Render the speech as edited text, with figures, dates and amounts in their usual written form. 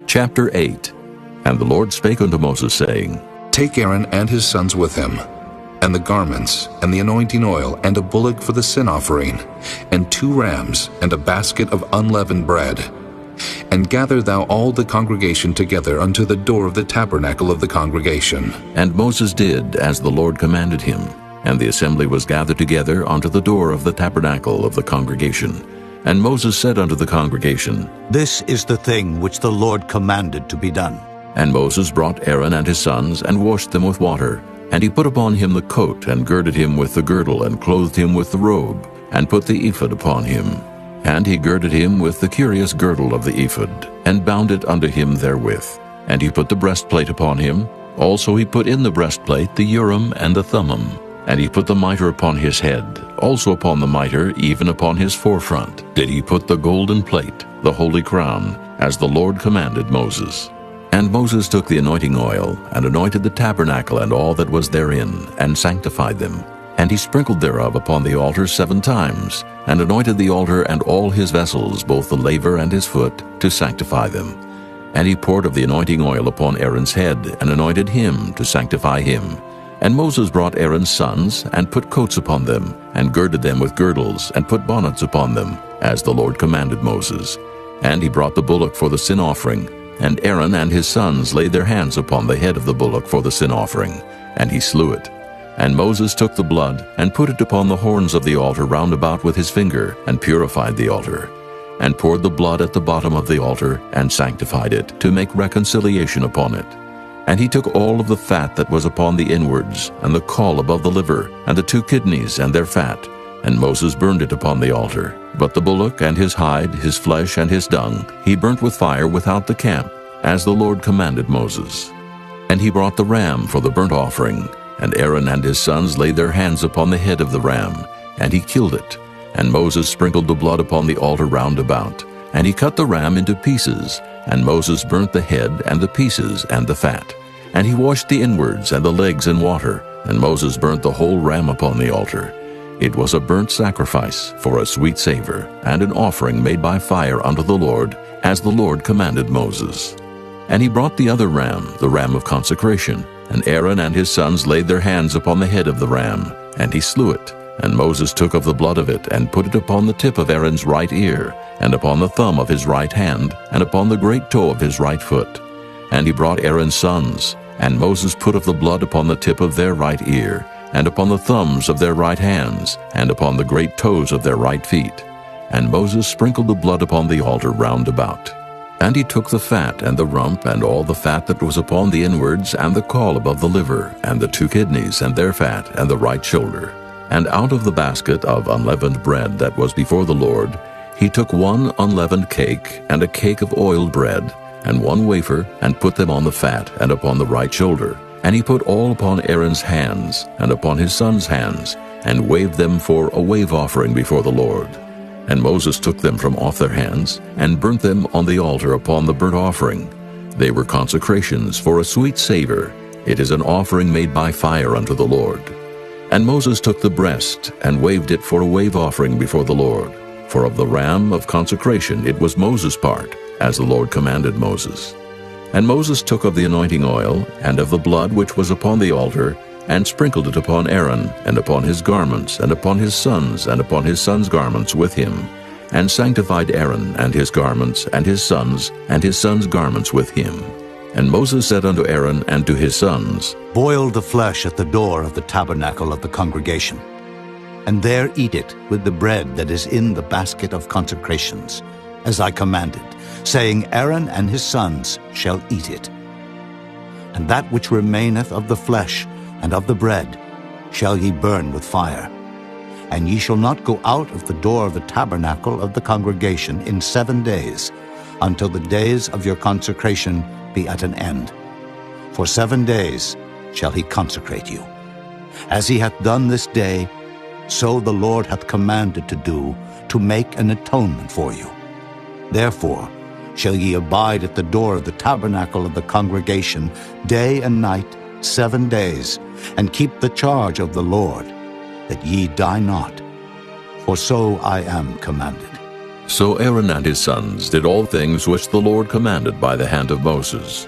Chapter 8. And the Lord spake unto Moses, saying, Take Aaron and his sons with him, and the garments, and the anointing oil, and a bullock for the sin offering, and 2 rams, and a basket of unleavened bread. And gather thou all the congregation together unto the door of the tabernacle of the congregation. And Moses did as the Lord commanded him. And the assembly was gathered together unto the door of the tabernacle of the congregation. And Moses said unto the congregation, This is the thing which the Lord commanded to be done. And Moses brought Aaron and his sons, and washed them with water. And he put upon him the coat, and girded him with the girdle, and clothed him with the robe, and put the ephod upon him. And he girded him with the curious girdle of the ephod, and bound it unto him therewith. And he put the breastplate upon him. Also he put in the breastplate the Urim and the Thummim. And he put the mitre upon his head. Also upon the mitre, even upon his forefront, did he put the golden plate, the holy crown, as the Lord commanded Moses. And Moses took the anointing oil, and anointed the tabernacle and all that was therein, and sanctified them. And he sprinkled thereof upon the altar 7 times, and anointed the altar and all his vessels, both the laver and his foot, to sanctify them. And he poured of the anointing oil upon Aaron's head, and anointed him to sanctify him. And Moses brought Aaron's sons, and put coats upon them, and girded them with girdles, and put bonnets upon them, as the Lord commanded Moses. And he brought the bullock for the sin offering, and Aaron and his sons laid their hands upon the head of the bullock for the sin offering, and he slew it. And Moses took the blood, and put it upon the horns of the altar round about with his finger, and purified the altar, and poured the blood at the bottom of the altar, and sanctified it, to make reconciliation upon it. And he took all of the fat that was upon the inwards, and the caul above the liver, and the 2 kidneys and their fat, and Moses burned it upon the altar. But the bullock and his hide, his flesh and his dung, he burnt with fire without the camp, as the Lord commanded Moses. And he brought the ram for the burnt offering, and Aaron and his sons laid their hands upon the head of the ram, and he killed it. And Moses sprinkled the blood upon the altar round about, and he cut the ram into pieces, and Moses burnt the head and the pieces and the fat. And he washed the inwards and the legs in water, and Moses burnt the whole ram upon the altar. It was a burnt sacrifice for a sweet savor, and an offering made by fire unto the Lord, as the Lord commanded Moses. And he brought the other ram, the ram of consecration, and Aaron and his sons laid their hands upon the head of the ram, and he slew it. And Moses took of the blood of it, and put it upon the tip of Aaron's right ear, and upon the thumb of his right hand, and upon the great toe of his right foot. And he brought Aaron's sons, and Moses put of the blood upon the tip of their right ear, and upon the thumbs of their right hands, and upon the great toes of their right feet. And Moses sprinkled the blood upon the altar round about. And he took the fat and the rump, and all the fat that was upon the inwards, and the caul above the liver, and the 2 kidneys and their fat, and the right shoulder. And out of the basket of unleavened bread that was before the Lord, he took 1 unleavened cake, and a cake of oiled bread, and 1 wafer, and put them on the fat, and upon the right shoulder. And he put all upon Aaron's hands, and upon his sons' hands, and waved them for a wave offering before the Lord. And Moses took them from off their hands, and burnt them on the altar upon the burnt offering. They were consecrations for a sweet savor. It is an offering made by fire unto the Lord. And Moses took the breast, and waved it for a wave offering before the Lord. For of the ram of consecration it was Moses' part, as the Lord commanded Moses. And Moses took of the anointing oil, and of the blood which was upon the altar, and sprinkled it upon Aaron, and upon his garments, and upon his sons, and upon his sons' garments with him, and sanctified Aaron and his garments, and his sons' garments with him. And Moses said unto Aaron and to his sons, Boil the flesh at the door of the tabernacle of the congregation, and there eat it with the bread that is in the basket of consecrations, as I commanded, saying, Aaron and his sons shall eat it. And that which remaineth of the flesh and of the bread shall ye burn with fire. And ye shall not go out of the door of the tabernacle of the congregation in 7 days, until the days of your consecration be at an end. For 7 days shall he consecrate you. As he hath done this day, so the Lord hath commanded to do, to make an atonement for you. Therefore shall ye abide at the door of the tabernacle of the congregation day and night 7 days, and keep the charge of the Lord, that ye die not. For so I am commanded. So Aaron and his sons did all things which the Lord commanded by the hand of Moses.